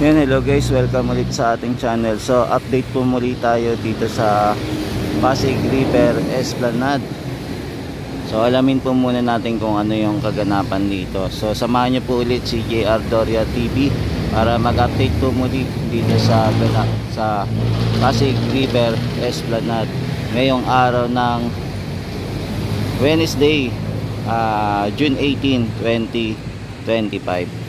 Yan, hello guys, welcome ulit sa ating channel. So update po muli tayo dito sa Pasig River Esplanade. So alamin po muna natin kung ano yung kaganapan dito. So samahan nyo po ulit si JR Doria TV para mag-update po muli dito sa Pasig River Esplanade ngayong araw ng Wednesday, June 18, 2025.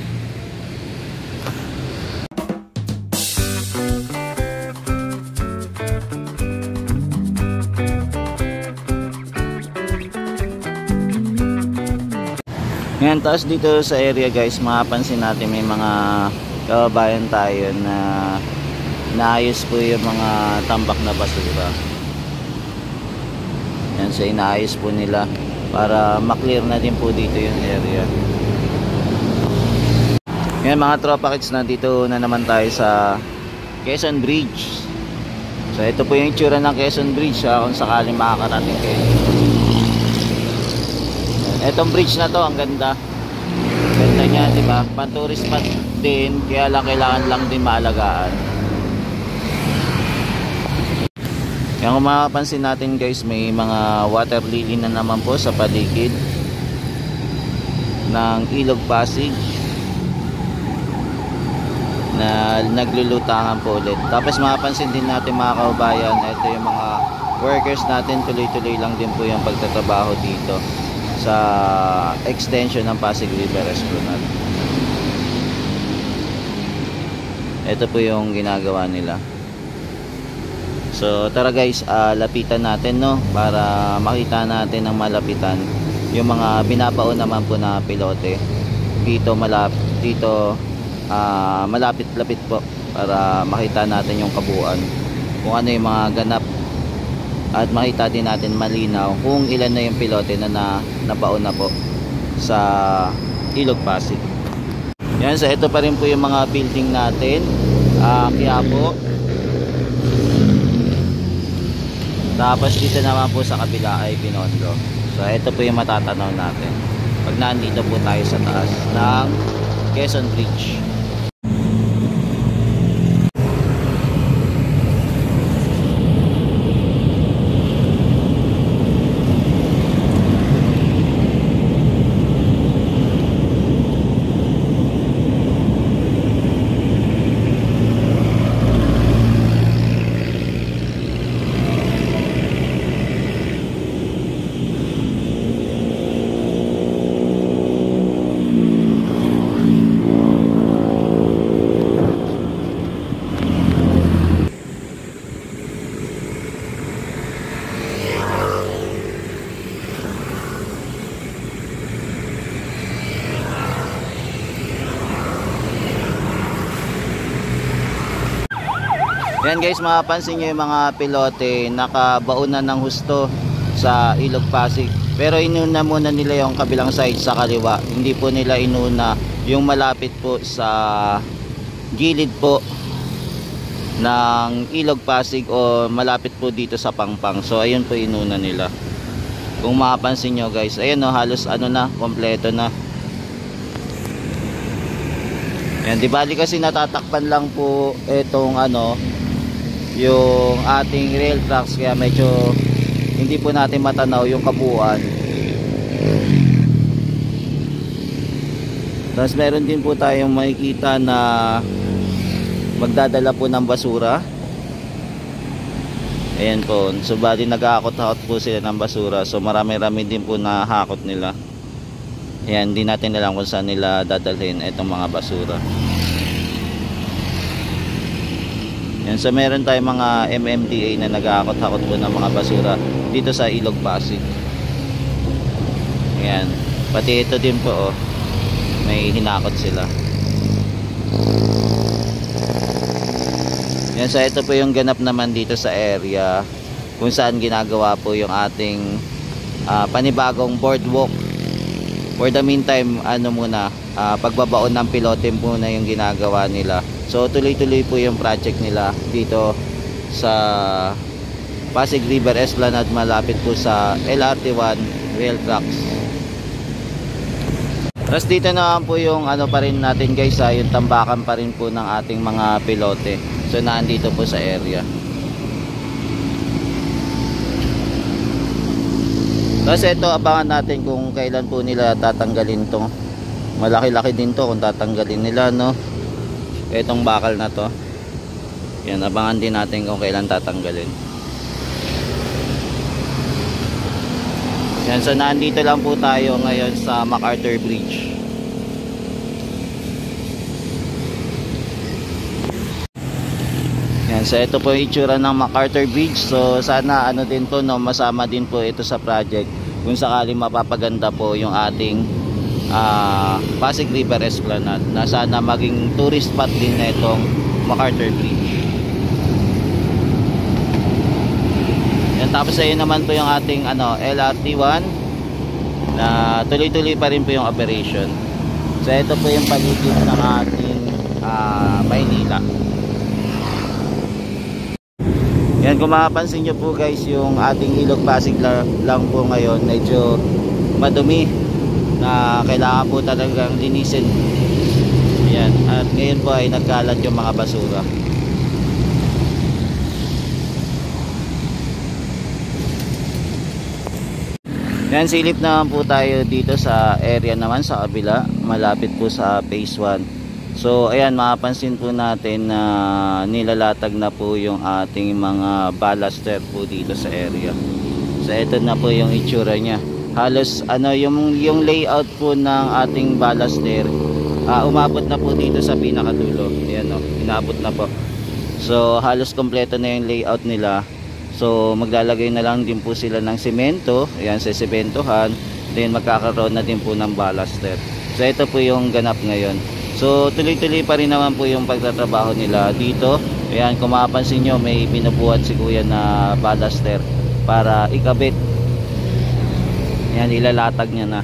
Ngayon, tapos dito sa area guys, mapapansin natin may mga kababayan tayo na naayos po yung mga tambak na basura. Yan, so inaayos po nila para maklear na din po dito yung area. Ngayon mga tropa kids, nandito na naman tayo sa Quezon Bridge. So ito po yung itsura ng Quezon Bridge, kung sakaling makakarating kayo. Etong bridge na to, ang ganda. Ganda niya, di ba? Pan-tourist spot din, kaya lang kailangan lang din maalagaan. Kaya kung makapansin natin guys, may mga water lily na naman po sa paligid ng Ilog Pasig na naglulutangan po ulit. Tapos makapansin din natin mga kaubayan, ito yung mga workers natin, tuloy-tuloy lang din po yung pagtatrabaho dito sa extension ng Pasig River Esplanade. Ito po yung ginagawa nila. So tara guys, lapitan natin no, para makita natin ng malapitan yung mga binabaon naman po na pilote dito, malapit-lapit po, para makita natin yung kabuuan kung ano yung mga ganap, at makita din natin malinaw kung ilan na yung pilote na nabaon na po sa Ilog Pasig. Yan, so ito pa rin po yung mga building natin, Quiapo. Tapos dito naman po sa kabila ay Binondo. So ito po yung matatanaw natin pag nandito po tayo sa taas ng Quezon Bridge. Yan guys, mapapansin nyo yung mga pilote nakabaon na ng husto sa Ilog Pasig, pero inuna muna nila yung kabilang side sa kaliwa, hindi po nila inuna yung malapit po sa gilid po ng Ilog Pasig o malapit po dito sa Pangpang. So ayun po inuna nila. Kung mapapansin nyo guys, ayun no, halos ano na, kompleto na. Yan, di bali kasi natatakpan lang po etong ano, yung ating rail tracks, kaya medyo hindi po natin matanaw yung kabuuan. Tapos meron din po tayong makikita na magdadala po ng basura. Ayan po, so bali nag-aakot-hakot po sila ng basura, so marami-rami din po na hakot nila. Ayan, hindi natin alam kung saan nila dadalhin itong mga basura. Yan, so meron tayong mga MMDA na nag-aakot-hakot po ng mga basura dito sa Ilog Pasig. Ayan, pati ito din po, oh, may hinakot sila. Yan, so ito po yung ganap naman dito sa area kung saan ginagawa po yung ating panibagong boardwalk. For the meantime, ano muna, pagbabaon ng pilote muna yung ginagawa nila. So tuloy-tuloy po yung project nila dito sa Pasig River Esplanade, malapit po sa LRT1 rail tracks. Tapos dito naman po yung ano pa rin natin guys, yung tambakan pa rin po ng ating mga pilote. So nandito po sa area. Tapos ito, abangan natin kung kailan po nila tatanggalin to. Malaki-laki din to kung tatanggalin nila, no. Itong bakal na to, yan, abangan din natin kung kailan tatanggalin. Yan, so nandito lang po tayo ngayon sa MacArthur Bridge. Yan, so ito po yung itsura ng MacArthur Bridge. So sana ano din po, no, masama din po ito sa project kung sakaling mapapaganda po yung ating Pasig River Esplanade, na sana maging tourist spot din na itong MacArthur Bridge. Yan, tapos ayun naman po yung ating LRT1 na tuloy-tuloy pa rin po yung operation. So ito po yung paligid ng ating Maynila. Yan, kung mapapansin nyo po guys, yung ating Ilog Pasig lang po ngayon medyo madumi, na kailangan po talagang linisin. Yan, at ngayon po ay nagkalat yung mga basura. Yan, silip naman po tayo dito sa area naman sa kabila, malapit po sa phase 1. So ayan, mapapansin po natin na nilalatag na po yung ating mga ballaster po dito sa area. So ito na po yung itsura nya. Halos yung layout po ng ating ballaster, umabot na po dito sa pinakadulo. Ayan, inabot na po. So halos kompleto na yung layout nila. So maglalagay na lang din po sila ng semento. Ayan, sa sementohan, then magkakaroon na din po ng ballaster. So ito po yung ganap ngayon. So tuloy-tuloy pa rin naman po yung pagtatrabaho nila dito. Ayan, kung mapapansin nyo, may binubuhat si kuya na ballaster para ikabit. Ayan, ilalatag niya na.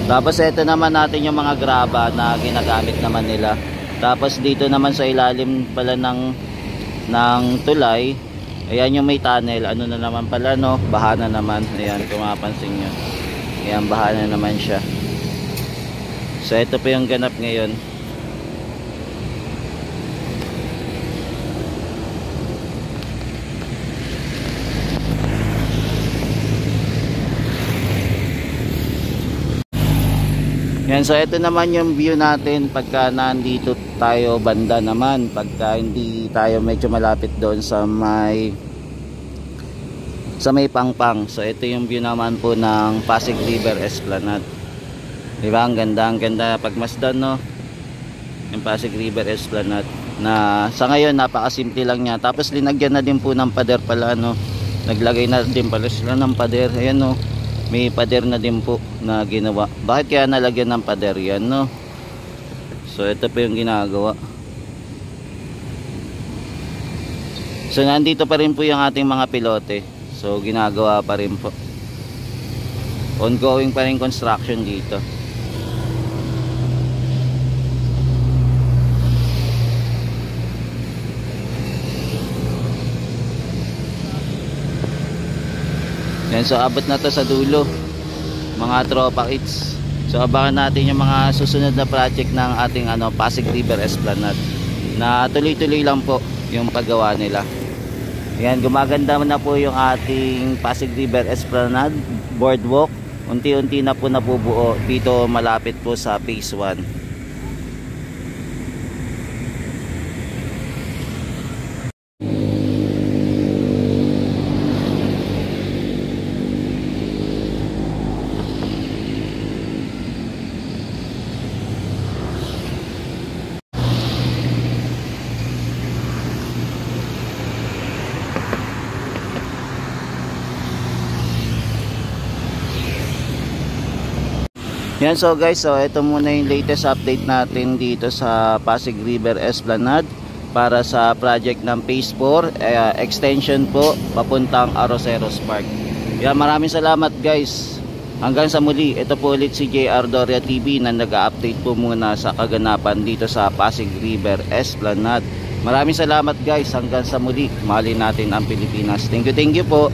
Tapos ito naman natin yung mga graba na ginagamit naman nila. Tapos dito naman sa ilalim pala ng tulay, ayan yung may tunnel, ano na naman pala, no, baha na naman. Ayan, kung mapapansin nyo, ayan, baha na naman siya. So ito po yung ganap ngayon. Yan, so ito naman yung view natin pagka nandito tayo banda naman, pagka hindi tayo medyo malapit doon sa may Pangpang. So ito yung view naman po ng Pasig River Esplanade. Diba, ang ganda pagmasdan, no, yung Pasig River Esplanade, na sa ngayon napakasimple lang niya. Tapos linagyan na din po ng pader pala, no, naglagay na din pala sila ng pader. Ayan, no, may pader na din po na ginawa. Bakit kaya nalagyan ng pader yan, no? So ito po yung ginagawa. So nandito pa rin po yung ating mga pilote. So ginagawa pa rin po. Ongoing pa rin construction dito. Yan, so abot na to sa dulo, mga tropa kits. So abangan natin yung mga susunod na project ng ating Pasig River Esplanade, na tuloy-tuloy lang po yung paggawa nila. Yan, gumaganda na po yung ating Pasig River Esplanade boardwalk. Unti-unti na po nabubuo dito malapit po sa phase 1. Yan, so guys, so ito muna yung latest update natin dito sa Pasig River Esplanade para sa project ng phase 4 extension po papuntang Arroceros Park. Yan, maraming salamat guys. Hanggang sa muli, ito po ulit si JR Doria TV na nag-update po muna sa kaganapan dito sa Pasig River Esplanade. Maraming salamat guys. Hanggang sa muli, mahalin natin ang Pilipinas. Thank you po.